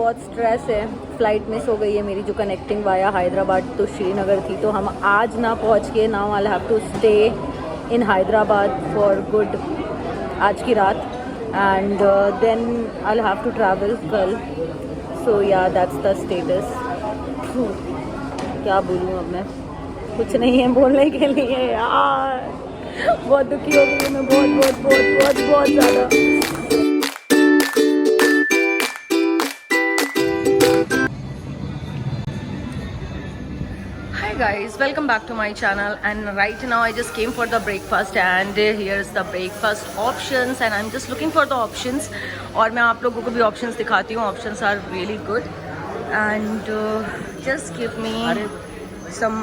बहुत स्ट्रेस है, flight miss हो गई है मेरी जो कनेक्टिंग वाया हैदराबाद तो श्रीनगर थी, तो हम आज ना पहुंच के now I have to stay in Hyderabad for good आज की रात and then I have to travel कल. सो या दैट्स द स्टेटस. क्या बोलूँ अब मैं, कुछ नहीं है बोलने के लिए यार. बहुत दुखी हो गई मैं, बहुत बहुत बहुत बहुत बहुत ज़्यादा. Hi guys, welcome back to my channel, and right now I just came for the breakfast and here's the breakfast options and I'm just looking for the options. और मैं आप लोगों को भी options दिखाती हूँ. Options are really good and just give me some,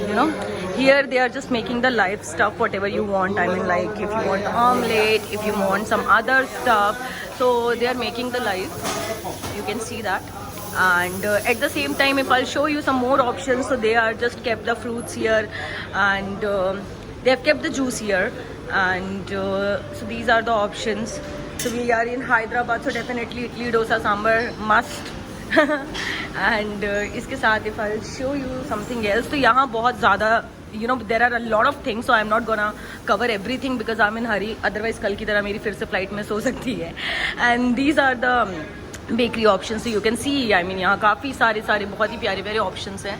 you know, here they are just making the live stuff whatever you want. I mean, like if you want omelette, if you want some other stuff, so they are making the live, you can see that. And at the same time, if I'll show you some more options, so they are just kept the fruits here and they have kept the juice here and so these are the options. So we are in Hyderabad, so definitely idli, dosa, sambar must. And इसके साथ if I'll show you something else, तो यहाँ बहुत ज़्यादा, you know, there are a lot of things, so I'm not gonna cover everything because I'm in hurry. Otherwise कल की तरह मेरी फिर से flight मिस हो सकती है. And these are the bakery option. You can see, I mean यहाँ काफ़ी सारे बहुत ही प्यारे प्यारे ऑप्शंस हैं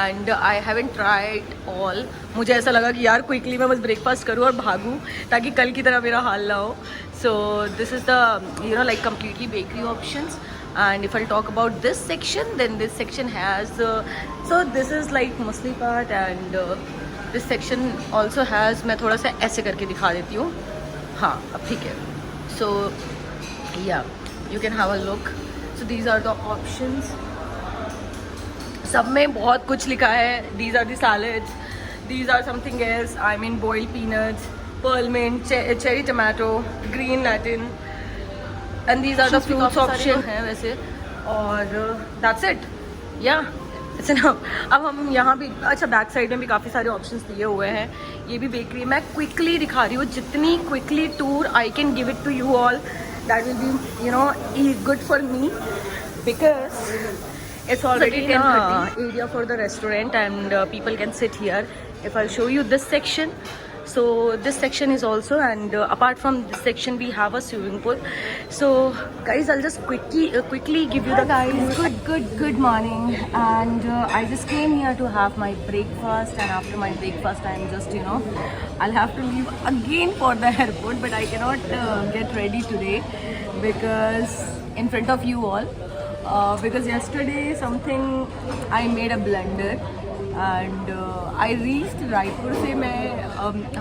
and I haven't tried all. मुझे ऐसा लगा कि यार क्विकली मैं बस ब्रेकफास्ट करूँ और भागूँ ताकि कल की तरह मेरा हाल ना हो. So this is the, you know, like completely bakery options. And if I talk about this section, then this section has, so this is like mostly part and this section also has, मैं थोड़ा सा ऐसे करके दिखा देती हूँ. हाँ अब ठीक है. सो या you can have a look. So these are the options. सब में बहुत कुछ लिखा है. These are the salads. These are something else. I mean boiled peanuts, pearl mint, cherry tomato, green Latin. And these are the fruits option हैं वैसे. और that's it. Yeah. It's enough. अब हम यहाँ भी, अच्छा बैक साइड में भी काफ़ी सारे ऑप्शंस दिए हुए हैं. ये भी बेकरी. मैं क्विकली दिखा रही हूँ, जितनी quickly tour I can give it to you all. That will be, you know, good for me because it's already an area for the restaurant and people can sit here. If I'll show you this section, so this section is also, and apart from this section we have a swimming pool. So guys, I'll just quickly give you the guys. Good morning, and I just came here to have my breakfast, and after my breakfast I'm just, you know, I'll have to leave again for the airport, but I cannot get ready today because in front of you all, because yesterday something I made a blunder and I reached Raipur से मैं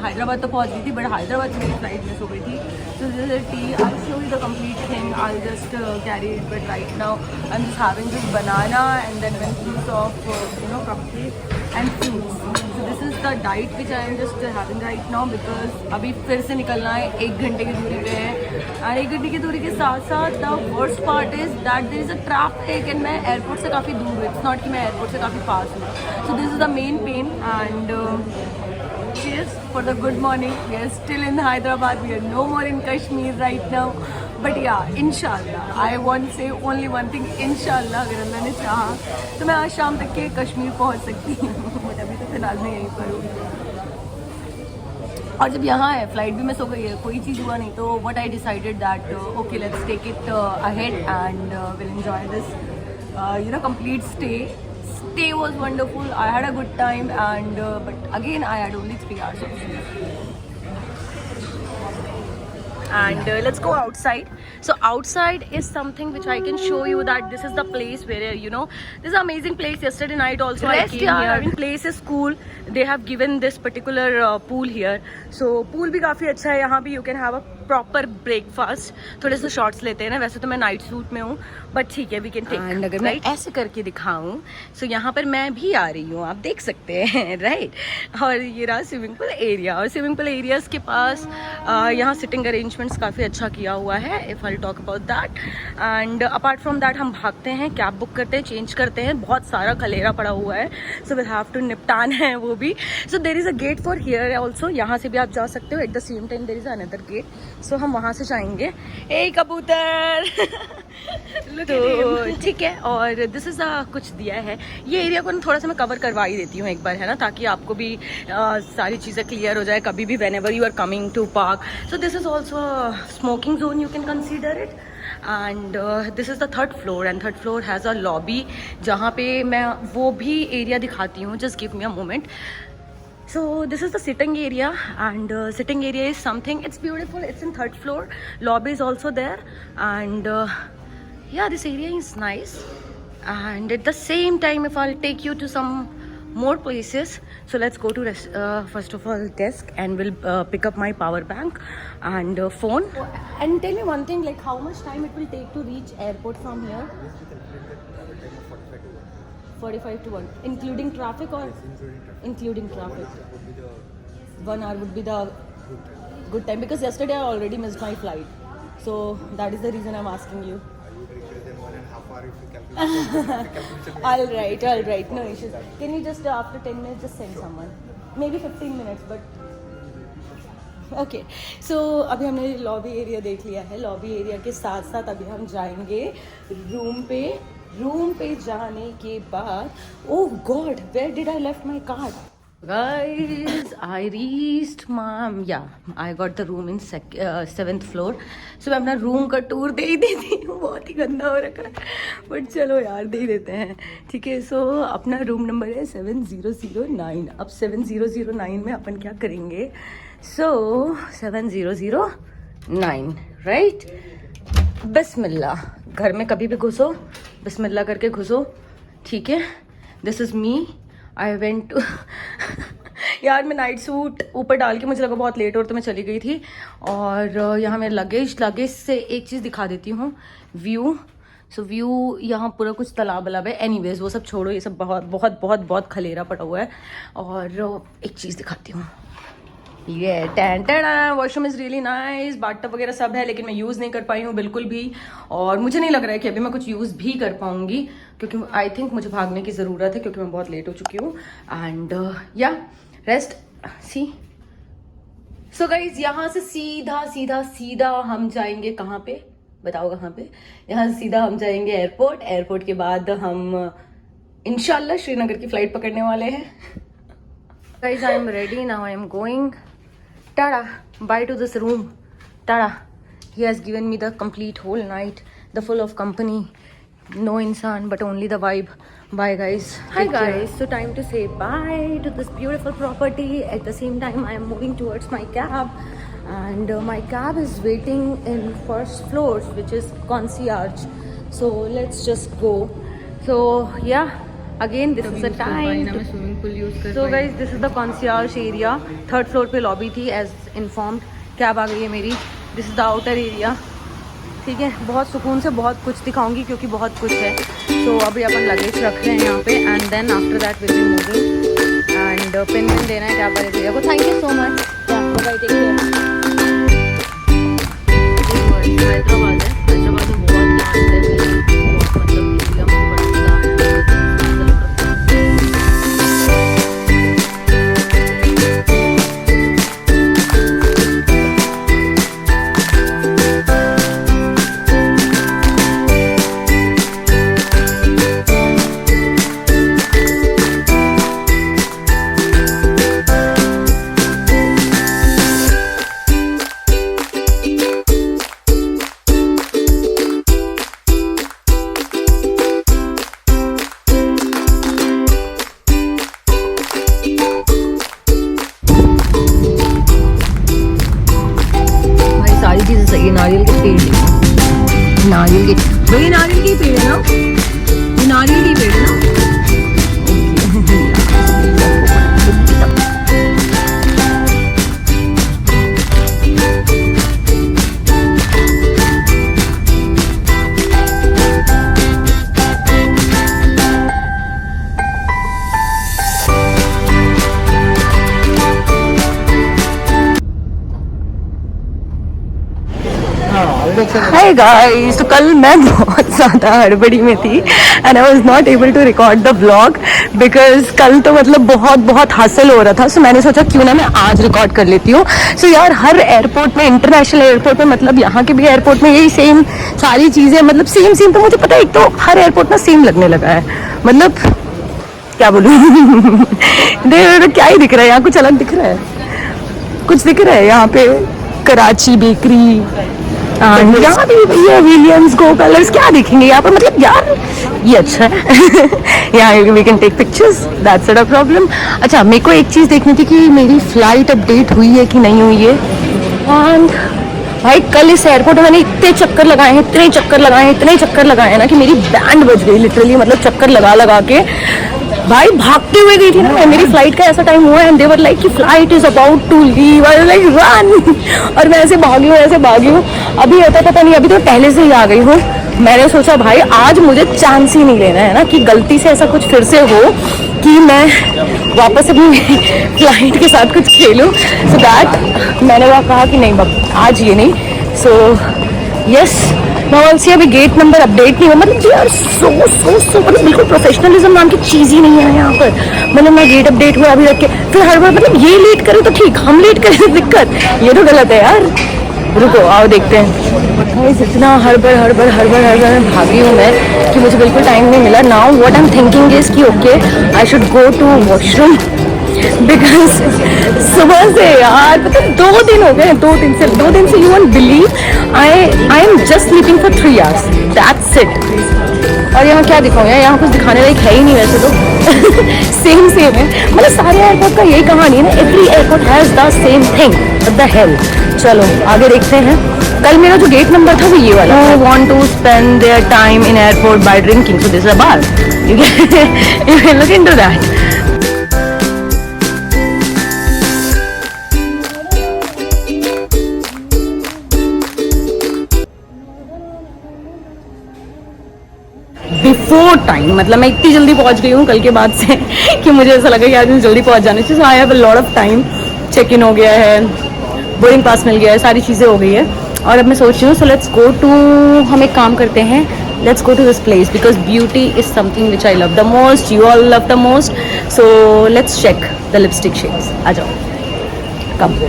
हैदराबाद तो पहुंच गई थी, but Hyderabad से मेरी flight miss हो गई थी. So this is a tea. I'll show you the complete thing. I'll just carry it, but right now I'm just having this banana and then one piece of you know, cupcake and fruits. So this is the diet which I am just having right now because अभी फिर से निकलना है. 1 घंटे की दूरी पे है और 1 घंटे की दूरी के साथ साथ the worst part is that there is a traffic and मैं एयरपोर्ट से काफ़ी दूर हूँ. It's not कि मैं एयरपोर्ट से काफ़ी पास हूँ. So this is the main pain and cheers for the good morning. We are still in Hyderabad. We are no more in Kashmir right now. But yeah, inshallah, I want to say only one thing. Inshallah, अगर अल्लाह ने चाहा तो मैं आज शाम तक के कश्मीर पहुंच सकती हूँ. बट अभी तो फिलहाल मैं यहीं पर हूँ. और जब यहाँ है, फ्लाइट भी मिस हो गई है, कोई चीज़ हुआ नहीं, तो what I decided that okay, let's take it ahead and we'll enjoy this, you know, complete stay. Stay was wonderful. I had a good time and but again I had only 3 hours of sleep. And let's go outside. So outside is something which I can show you that this is the place where, you know, this is an amazing place. Yesterday night also I came here. I mean, place is cool. They have given this particular pool here. So pool भी काफ़ी अच्छा है. यहाँ भी you can have a proper breakfast. थोड़े से shorts लेते हैं ना, वैसे तो मैं नाइट सूट में हूँ, बट ठीक है, वी कैन टेक. एंड अगर मैं ऐसे करके दिखाऊँ, सो यहाँ पर मैं भी आ रही हूँ, आप देख सकते हैं, राइट. और ये रहा स्विमिंग पूल एरिया. और स्विमिंग पूल एरियाज़ के पास यहाँ सिटिंग अरेंजमेंट्स काफ़ी अच्छा किया हुआ है. If I talk about that. And apart from that हम भागते हैं, कैब बुक करते हैं, चेंज करते हैं. बहुत सारा खलेरा पड़ा हुआ है, सो विल हैव टू निपटान है वो भी. So there is a gate for here also. यहाँ से भी आप जा सकते हो. At the same time there is another gate, so हम वहाँ से जाएंगे. ए कबूतर तो ठीक है, और दिस इज़ कुछ दिया है। ये एरिया को ना थोड़ा सा मैं कवर करवा ही देती हूँ एक बार, है ना, ताकि आपको भी सारी चीज़ें क्लियर हो जाए कभी भी whenever you are coming to park. So this is also smoking zone, you can consider it. And this is the third floor, and third floor has a lobby, जहाँ पे मैं वो भी एरिया दिखाती हूँ। Just give me a moment. So this is the sitting area, and sitting area is something, it's beautiful, it's in third floor, lobby is also there, and yeah, this area is nice. And at the same time, if I'll take you to some more places, so let's go to first of all desk, and we'll pick up my power bank and phone. And tell me one thing, like how much time it will take to reach airport from here? 45 to 1, including traffic or including traffic? 1 hour would be the good time, because yesterday I already missed my flight, so that is the reason I'm asking you. All right, no issues. Can you just after 10 minutes just send someone, maybe 15 minutes, but okay so अभी हमने lobby area देख लिया है। Lobby area के साथ साथ अभी हम जाएंगे रूम पे। रूम पे जाने के बाद oh God, where did I left my card? Guys, I reached I got the room in 7th floor. So मैं अपना रूम का टूर दे ही देती हूँ, बहुत ही गंदा हो रखा है, बट चलो यार दे ही देते हैं, ठीक है। सो अपना रूम नंबर है 7009। अब 7009 में अपन क्या करेंगे? सो 7009 राइट, बिस्मिल्लाह। घर में कभी भी घुसो बिस्मिल्लाह करके घुसो, ठीक है। This is me, I went to यार मैं नाइट सूट ऊपर डाल के मुझे लगा बहुत लेट हो, तो मैं चली गई थी। और यहाँ मेरे लगेज से एक चीज़ दिखा देती हूँ, व्यू। सो व्यू यहाँ पूरा कुछ तालाब वलाब है। एनीवेज वो सब छोड़ो, ये सब बहुत बहुत बहुत बहुत खलेरा पड़ा हुआ है। और एक चीज़ दिखाती हूँ, ये tented washroom is really nice, bathtub वगैरह सब है, लेकिन मैं यूज़ नहीं कर पाई हूँ बिल्कुल भी। और मुझे नहीं लग रहा है कि अभी मैं कुछ यूज़ भी कर पाऊँगी, क्योंकि आई थिंक मुझे भागने की ज़रूरत है, क्योंकि मैं बहुत लेट हो चुकी हूँ। एंड या रेस्ट सी। सो गाइज यहाँ से सीधा सीधा सीधा हम जाएंगे कहाँ पे, बताओ कहाँ पे? यहाँ से सीधा हम जाएंगे एयरपोर्ट। एयरपोर्ट के बाद हम इंशाल्लाह श्रीनगर की फ़्लाइट पकड़ने वाले हैं। Guys I am ready now, I am going. Tada, bye to this room. Tada. He has given me the complete whole night, the full of company. No insan, but only the vibe. Bye guys. Hi guys. So time to say bye to this beautiful property. At the same time, I am moving towards my cab, and my cab is waiting in first floors, which is concierge. So let's just go. So yeah. Again, this is the time. So guys, this is the concierge area. Third floor पे lobby थी as informed. Cab आ गई है मेरी। This is the outer area, ठीक है। बहुत सुकून से बहुत कुछ दिखाऊंगी, क्योंकि बहुत कुछ है। तो अभी अपन लगेज रख रहे हैं यहाँ पे, and then after that will be moving. And pin देना है कैब वाले भैया को। Thank you so much. Bye, take care. Hyderabad है, हैदराबाद में बहुत प्लांट है, बहुत मतलब एरिया में बढ़ता है। नारियल के पेड़, नारियल के वही नारियल के पेड़ है ना, ये नारियल के पेड़ है ना। हाय गाइस, तो कल मैं बहुत ज़्यादा हड़बड़ी में थी and I was not able to record the vlog because कल तो मतलब बहुत हसल हो रहा था. सो मैंने सोचा क्यों ना मैं आज रिकॉर्ड कर लेती हूँ. सो यार हर एयरपोर्ट में, इंटरनेशनल एयरपोर्ट में, मतलब यहाँ के भी एयरपोर्ट में यही सेम सारी चीज़ें, मतलब सेम. तो मुझे पता है एक तो हर एयरपोर्ट ना सेम लगने लगा है. मतलब क्या बोलूँ क्या ही दिख रहा है यहाँ, कुछ अलग दिख रहा है, कुछ दिख रहा है यहाँ पे. कराची बेकरी, यहाँ भी भैया विलियम्स गो कलर्स, क्या दिखेंगे यहाँ पर. मतलब यार ये अच्छा है यहाँ we can take pictures, that's not a problem. अच्छा, मेरे को एक चीज़ देखनी थी कि मेरी फ्लाइट अपडेट हुई है कि नहीं हुई है. एंड भाई कल इस एयरपोर्ट में मैंने इतने चक्कर लगाए हैं ना कि मेरी बैंड बज गई लिटरली. मतलब चक्कर लगा के भाई भागते हुए गई थी ना मैं. मेरी फ्लाइट का ऐसा टाइम हुआ एंड दे वर लाइक कि flight is about to leave, I was like run. और मैं ऐसे भागी हूँ. अभी होता पता नहीं, अभी तो पहले से ही आ गई हूँ. मैंने सोचा भाई आज मुझे चांस ही नहीं लेना है ना कि गलती से ऐसा कुछ फिर से हो कि मैं वापस अपनी फ्लाइट के साथ कुछ खेलूँ. सो दैट मैंने वहाँ कहा कि नहीं बाबा आज ये नहीं. सो यस, नॉर्मल अभी गेट नंबर अपडेट नहीं हुआ. मतलब यार सो मतलब बिल्कुल प्रोफेशनलिज्म नाम की चीज़ ही नहीं है यहाँ पर. मतलब मैं गेट अपडेट हुआ अभी रख के फिर हर बार, मतलब ये लेट करे तो ठीक, हम लेट करें तो दिक्कत, ये तो गलत है यार. रुको आओ देखते हैं. इतना हड़बड़ में भागी हूँ मैं कि मुझे बिल्कुल टाइम नहीं मिला. Now what I am thinking is कि okay I should go to washroom because सुबह से यार मतलब 2 दिन हो गए. 2 दिन से you won't believe I am just sleeping for 3 hours, that's it. और यहाँ क्या दिखाऊँ यार, यहाँ कुछ दिखाने लायक है ही नहीं वैसे तो सेम है. मतलब सारे एयरपोर्ट का यही कहानी है ना, every airport has the same thing. What the hell. चलो आगे देखते हैं. कल मेरा जो गेट नंबर था वो ये वाला. I want to spend their time in airport by drinking, so this is a bar. You can look into that. Before time, मतलब मैं इतनी जल्दी पहुंच गई हूँ कल के बाद से कि मुझे ऐसा लगा कि आज मुझे जल्दी पहुंच जाना चाहिए. So I have a lot of time. Check in हो गया है, बोर्डिंग पास मिल गया है, सारी चीज़ें हो गई है. और अब मैं सोच रही हूँ सो लेट्स गो टू, हम एक काम करते हैं, let's go to this place because beauty is something which I love the most, you all love the most. So let's check the lipstick shades. आ जाओ, come.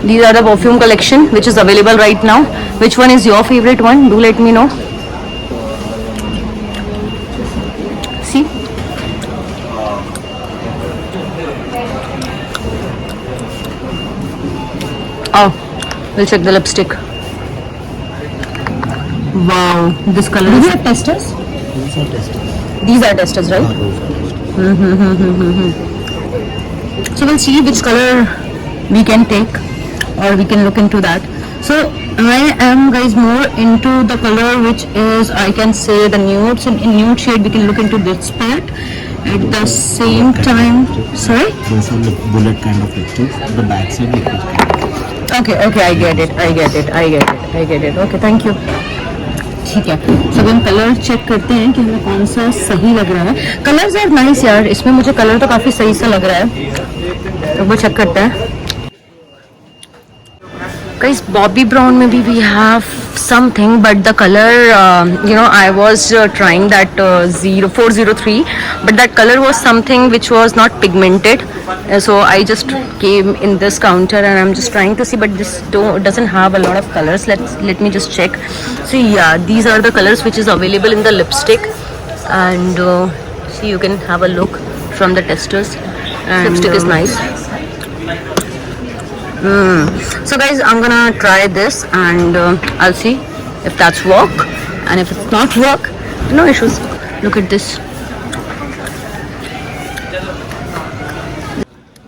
These are the perfume collection which is available right now. Which one is your favorite one? Do let me know. See? Oh, we'll check the lipstick. Wow, this color. These are testers? These are testers, right? So we'll see which color we can take, or we can look into that. So I am guys more into the color which is, I can say, the nude. So in nude shade we can look into this part. At the same time, sorry? There's a bullet kind of lipstick. The back side liquid kind of. Okay, I get it. Okay, thank you. ठीक है. So हम colour check करते हैं कि हमें कौन सा सही लग रहा है. कलर्स आर नाइस यार, इसमें मुझे कलर तो काफ़ी सही सा लग रहा है. तो वो चेक करते हैं. Guys, Bobbi Brown में भी we have something, but the color, I was trying that 403, but that color was something which was not pigmented. So I just came in this counter and I'm just trying to see, but this doesn't have a lot of colors. Let me just check. So yeah, these are the colors which is available in the lipstick, and see, you can have a look from the testers. And lipstick is nice. So guys, I'm gonna try this and I'll see if that's work, and if it's not work, no issues. Look at this.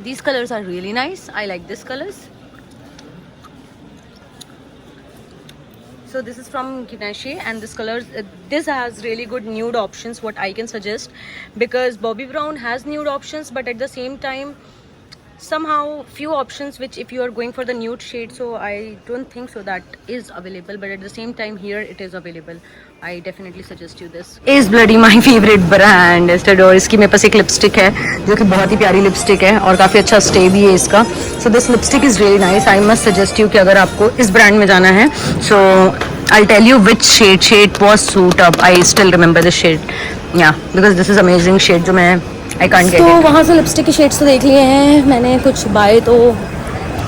These colors are really nice. I like these colors. So this is from Givenchy, and this colors, this has really good nude options, what I can suggest, because Bobbi Brown has nude options, but at the same time somehow few options which if you are going for the nude shade, so I don't think so that is available, but at the same time here it is available. I definitely suggest you this. Is bloody my favorite brand Estee Lauder. इसकी मेरे पास एक lipstick है जो कि बहुत ही प्यारी lipstick है और काफ़ी अच्छा स्टे भी है इसका. So this lipstick is really nice. I must suggest you कि अगर आपको इस ब्रांड में जाना है, so I'll tell you which shade was suit up. I still remember the shade. Yeah, because this is amazing shade जो मैं I can't get. तो वहाँ से लिपस्टिक के शेड्स तो देख लिए हैं मैंने. कुछ बाय तो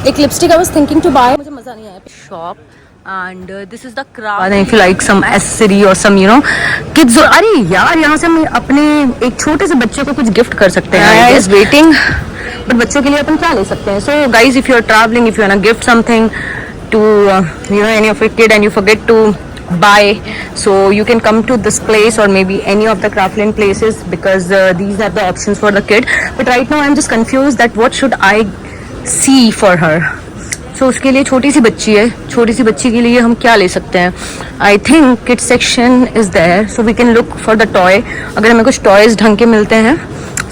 एक lipstick I was thinking to buy, मुझे मज़ा नहीं आया. Shop and this is the craft. And if you like some accessory or some kids, अरे यार यहाँ से हम अपने एक छोटे से बच्चे को कुछ गिफ्ट कर सकते हैं. I is waiting. बट बच्चों के लिए अपन क्या ले सकते हैं? So guys, if you are traveling, if you wanna gift something to any of your kid and you forget to buy, so you can come to this place or maybe any of the Craftland places because these are the options for the kid. But right now I'm just confused that what should I see for her. So उसके लिए छोटी सी बच्ची है, छोटी सी बच्ची के लिए हम क्या ले सकते हैं? I think kids section is there, so we can look for the toy. अगर हमें कुछ toys ढंग के मिलते हैं,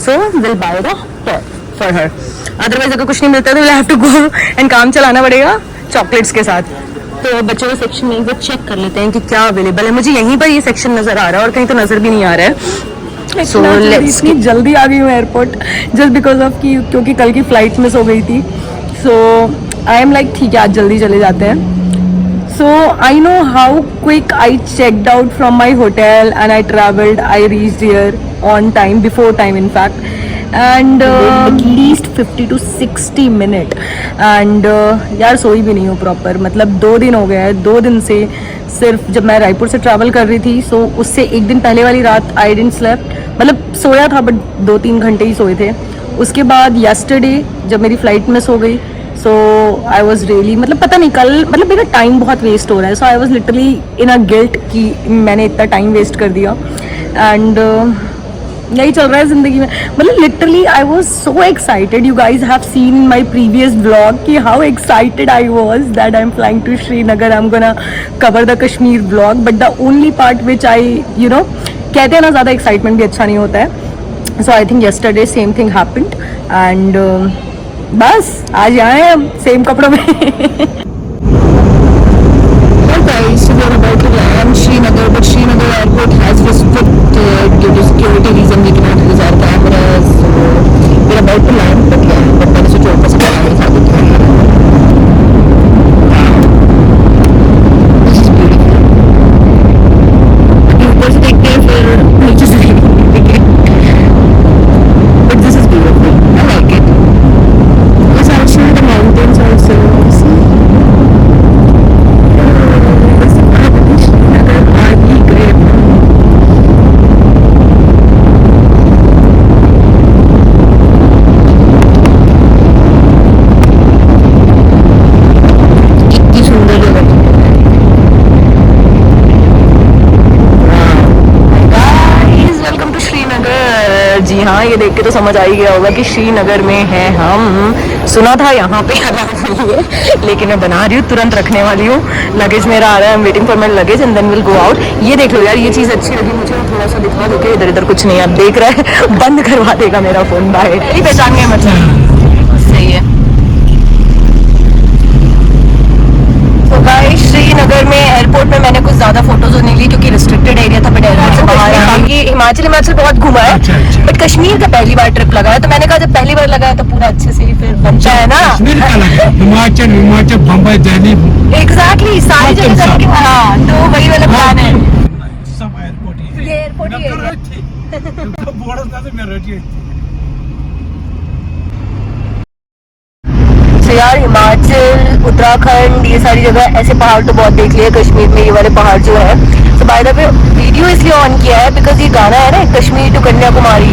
so we'll buy the toy for her. Otherwise अगर कुछ नहीं मिलता तो we'll have to go and काम चलाना पड़ेगा चॉकलेट्स के साथ. तो बच्चों का सेक्शन में एक बार चेक कर लेते हैं कि क्या अवेलेबल है. मुझे यहीं पर ये सेक्शन नजर आ रहा है और कहीं तो नजर भी नहीं आ रहा है. So let's इतनी जल्दी आ गई हूँ एयरपोर्ट जस्ट बिकॉज ऑफ की क्योंकि कल की फ्लाइट मिस हो गई थी. सो आई एम लाइक ठीक है आज जल्दी चले जाते हैं. So I know how quick I checked out from my hotel and I travelled. I reached here on time, before time in fact, and at least 50 to 60 minute. And यार सोई भी नहीं हूँ प्रॉपर. मतलब 2 दिन हो गए हैं. 2 दिन से सिर्फ जब मैं रायपुर से ट्रैवल कर रही थी, सो उससे एक दिन पहले वाली रात आई डिडंट स्लेप्ट. मतलब सोया था बट 2-3 घंटे ही सोए थे. उसके बाद येस्टरडे जब मेरी फ्लाइट मिस हो गई, सो आई वॉज रियली मतलब पता नहीं कल मतलब मेरा टाइम बहुत वेस्ट हो रहा है. So I was literally in a guilt कि मैंने इतना टाइम वेस्ट कर दिया. एंड यही चल रहा है जिंदगी में. मतलब literally I was so excited. You guys have seen in my previous blog कि how excited I was that I am flying to Srinagar. I am gonna cover the Kashmir blog. But the only part which I कहते हैं ना ज़्यादा excitement भी अच्छा नहीं होता है. So I think yesterday same thing happened and बस आज आए हम सेम कपड़ों में. Guys, so we are about to land Srinagar, but Srinagar airport has restricted due to security reason. We cannot use our cameras, so we are about to land. But yeah, but मैंने सोचा ऊपर से camera दिखा देते हैं. This is beautiful. ऊपर से देखते हैं फिर नीचे से देखते हैं. But this is beautiful. I like it. It's also the mountains also. See? जी हाँ, ये देख के तो समझ आ ही गया होगा कि श्रीनगर में है हम. सुना था यहाँ पे है लेकिन मैं बना रही हूँ, तुरंत रखने वाली हूँ. लगेज मेरा आ रहा है. I am waiting for my luggage and then will go out. ये देख लो यार, ये चीज़ अच्छी लगी मुझे. थोड़ा सा दिखा दो कि इधर इधर कुछ नहीं. आप देख रहे हैं बंद करवा देगा मेरा फोन. बाय. पहचान गए मतलब सही है. तो गाइस श्रीनगर में एयरपोर्ट में मैंने कुछ ज़्यादा फोटोज नहीं ली क्योंकि रिस्ट्रिक्टेड एरिया था. बट एयरपोर्ट से बाहर बाकी हिमाचल बहुत घुमा है. बट कश्मीर का पहली बार ट्रिप लगा है. तो मैंने कहा जब पहली बार लगा है तो पूरा अच्छे से फिर बनता है ना. हिमाचल बम्बई दिल्ली एग्जैक्टली सारी जगह करेंगे. हाँ, तो वही वाला प्लान है. सब एयरपोर्ट ही ये एयरपोर्ट ही है. यार हिमाचल, उत्तराखंड, ये सारी जगह ऐसे पहाड़ तो बहुत देख लिए. कश्मीर में ये वाले पहाड़ जो है. तो बाय द वे वीडियो इसलिए ऑन किया है बिकॉज ये गाना है ना कश्मीर टू कन्याकुमारी.